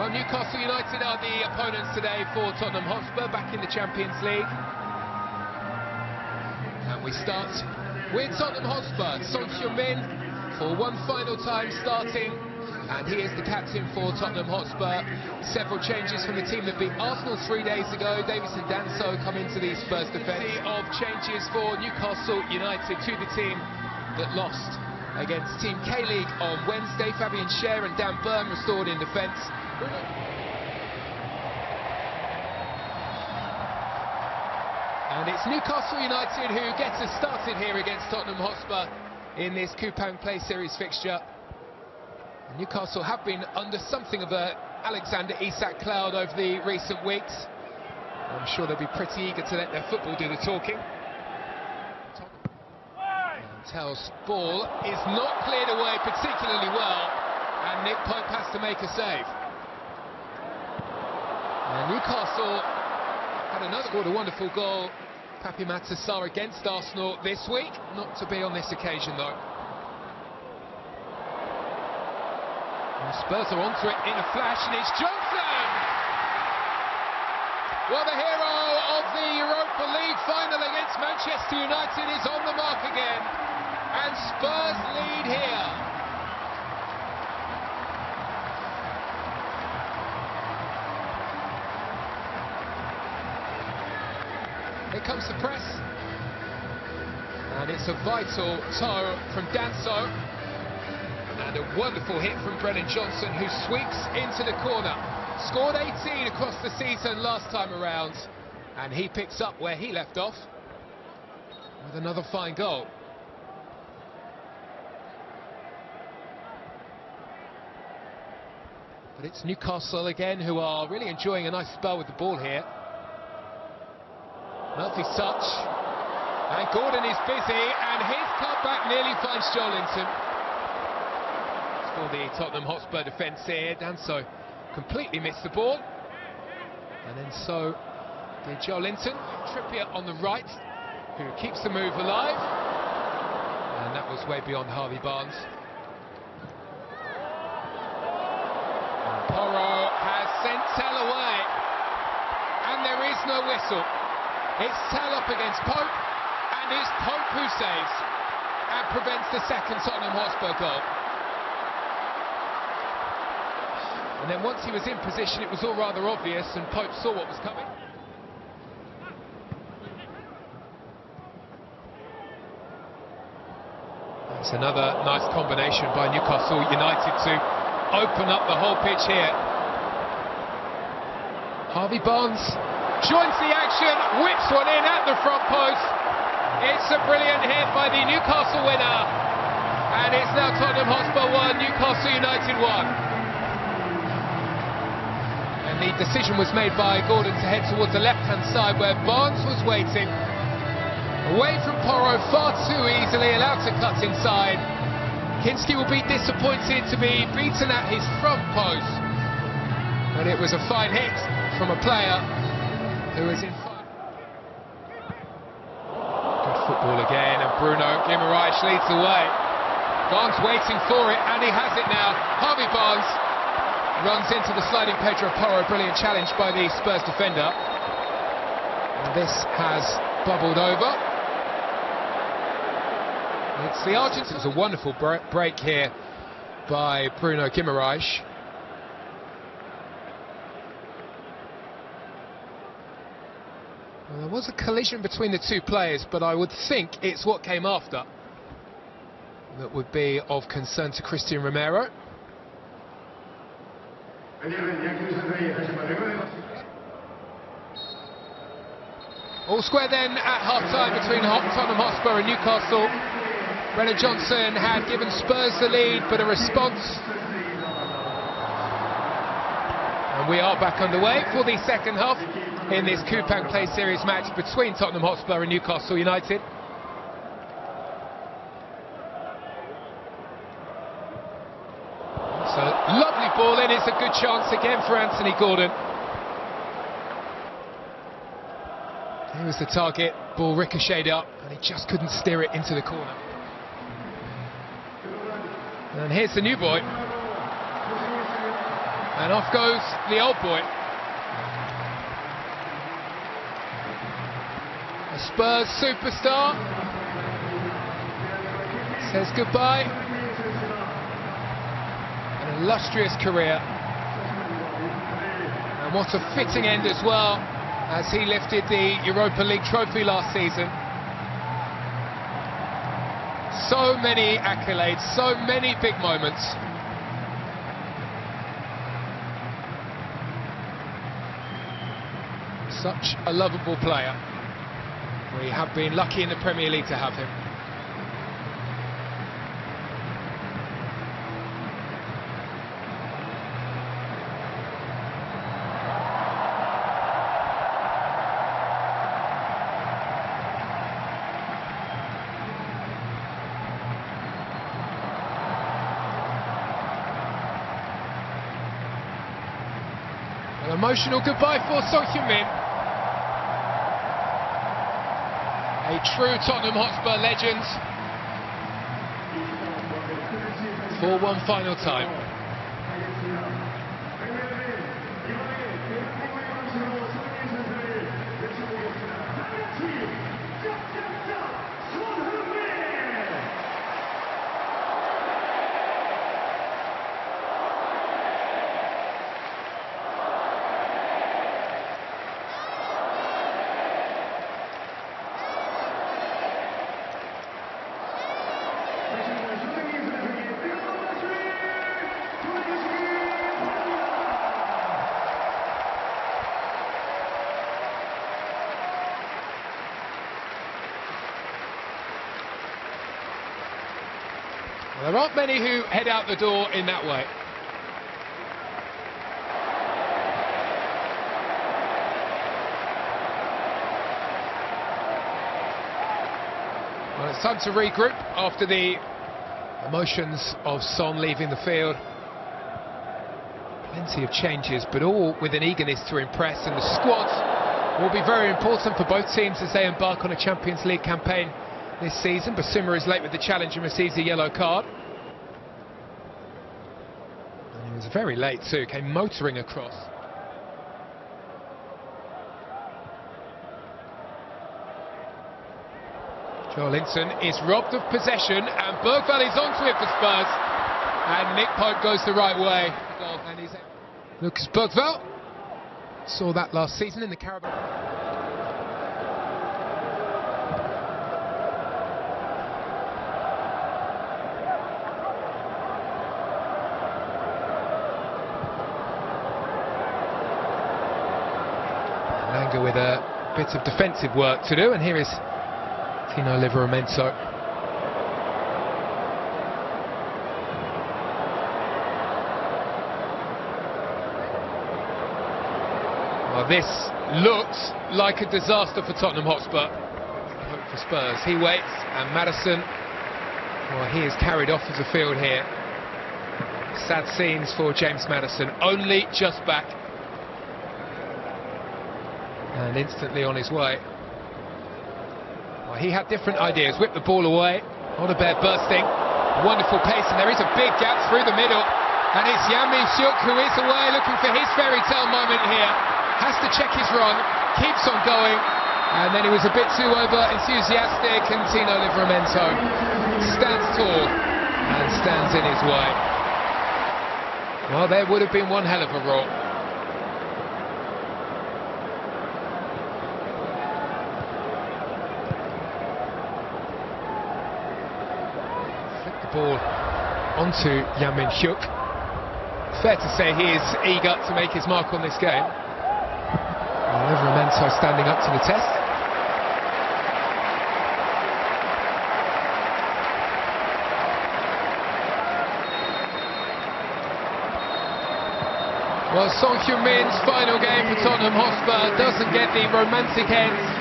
Well, Newcastle United are the opponents today for Tottenham Hotspur, back in the Champions League. And we start with Tottenham Hotspur. Son Heung-min for one final time starting, and he is the captain for Tottenham Hotspur. Several changes from the team that beat Arsenal 3 days ago. Davies and Danso come into the Spurs defence. Of changes for Newcastle United to the team that lost against Team K-League on Wednesday. Fabian Schär and Dan Burn restored in defence. And it's Newcastle United who gets us started here against Tottenham Hotspur in this Coupang Play Series fixture. And Newcastle have been under something of a Alexander Isak cloud over the recent weeks. I'm sure they'll be pretty eager to let their football do the talking. Tell's ball is not cleared away particularly well, and Nick Pope has to make a save. And Newcastle had scored a wonderful goal, Papi Matar against Arsenal this week. Not to be on this occasion though. And Spurs are onto it in a flash, and it's Johnson! Well, the hero of the Europa League final against Manchester United is on the mark again, and Spurs lead here. Here comes the press, and it's a vital toe from Danso, and a wonderful hit from Brennan Johnson, who sweeps into the corner. Scored 18 across the season last time around, and he picks up where he left off with another fine goal. But it's Newcastle again who are really enjoying a nice spell with the ball here. Murphy's touch, and Gordon is busy, and his cutback nearly finds Joelinton. It's for the Tottenham Hotspur defence here. Danso completely missed the ball, and then so did Joelinton. Trippier on the right, who keeps the move alive, and that was way beyond Harvey Barnes. And Porro has sent Tell away, and there is no whistle. It's Tell up against Pope, and it's Pope who saves and prevents the second Tottenham Hotspur goal. And then once he was in position, it was all rather obvious, and Pope saw what was coming. It's another nice combination by Newcastle United to open up the whole pitch here. Harvey Barnes joins the action, whips one in at the front post. It's a brilliant hit by the Newcastle winner, and it's now Tottenham Hotspur 1, Newcastle United 1. And the decision was made by Gordon to head towards the left-hand side where Barnes was waiting. Away from Porro far too easily, allowed to cut inside. Kinski will be disappointed to be beaten at his front post. But it was a fine hit from a player who is in fine. Good football again, and Bruno Guimaraes leads the way. Barnes waiting for it, and he has it now. Harvey Barnes runs into the sliding Pedro Porro. Brilliant challenge by the Spurs defender. And this has bubbled over. It's the Argentines. It was a wonderful break here by Bruno Guimaraes. Well, there was a collision between the two players, but I would think it's what came after that would be of concern to Christian Romero. All square then at half-time between Tottenham Hotspur and Newcastle. Brennan Johnson had given Spurs the lead, but a response. And we are back underway for the second half in this Coupang Play Series match between Tottenham Hotspur and Newcastle United. So, lovely ball in, it's a good chance again for Anthony Gordon. Here was the target, ball ricocheted up, and he just couldn't steer it into the corner. And here's the new boy. And off goes the old boy. A Spurs superstar says goodbye. An illustrious career. And what a fitting end as well, as he lifted the Europa League trophy last season. So many accolades, so many big moments. Such a lovable player. We have been lucky in the Premier League to have him. An emotional goodbye for Son Heung-min. A true Tottenham Hotspur legend for one final time. There aren't many who head out the door in that way. Well, it's time to regroup after the emotions of Son leaving the field. Plenty of changes, but all with an eagerness to impress, and the squad will be very important for both teams as they embark on a Champions League campaign this season. Basuma is late with the challenge and receives a yellow card. And he was very late too, came motoring across. Joelinton is robbed of possession, and Bergvall is onto it for Spurs. And Nick Pope goes the right way. And he's Lucas Bergvall saw that last season in the Carabao. Langer with a bit of defensive work to do, and here is Tino Livramento. Well, this looks like a disaster for Tottenham Hotspur. Hope for Spurs. He waits, and Maddison, well, he is carried off of the field here. Sad scenes for James Maddison, only just back. And instantly on his way. Well, he had different ideas. Whipped the ball away. Odegaard bursting. Wonderful pace, and there is a big gap through the middle. And it's Yamin Shuk who is away, looking for his fairy tale moment here. Has to check his run. Keeps on going. And then he was a bit too over enthusiastic, and Tino Livramento stands tall and stands in his way. Well, there would have been one hell of a roll. Ball onto Yamin Shuk. Fair to say he is eager to make his mark on this game. Livramento standing up to the test. Well, Son Heung-min's final game for Tottenham Hotspur doesn't get the romantic end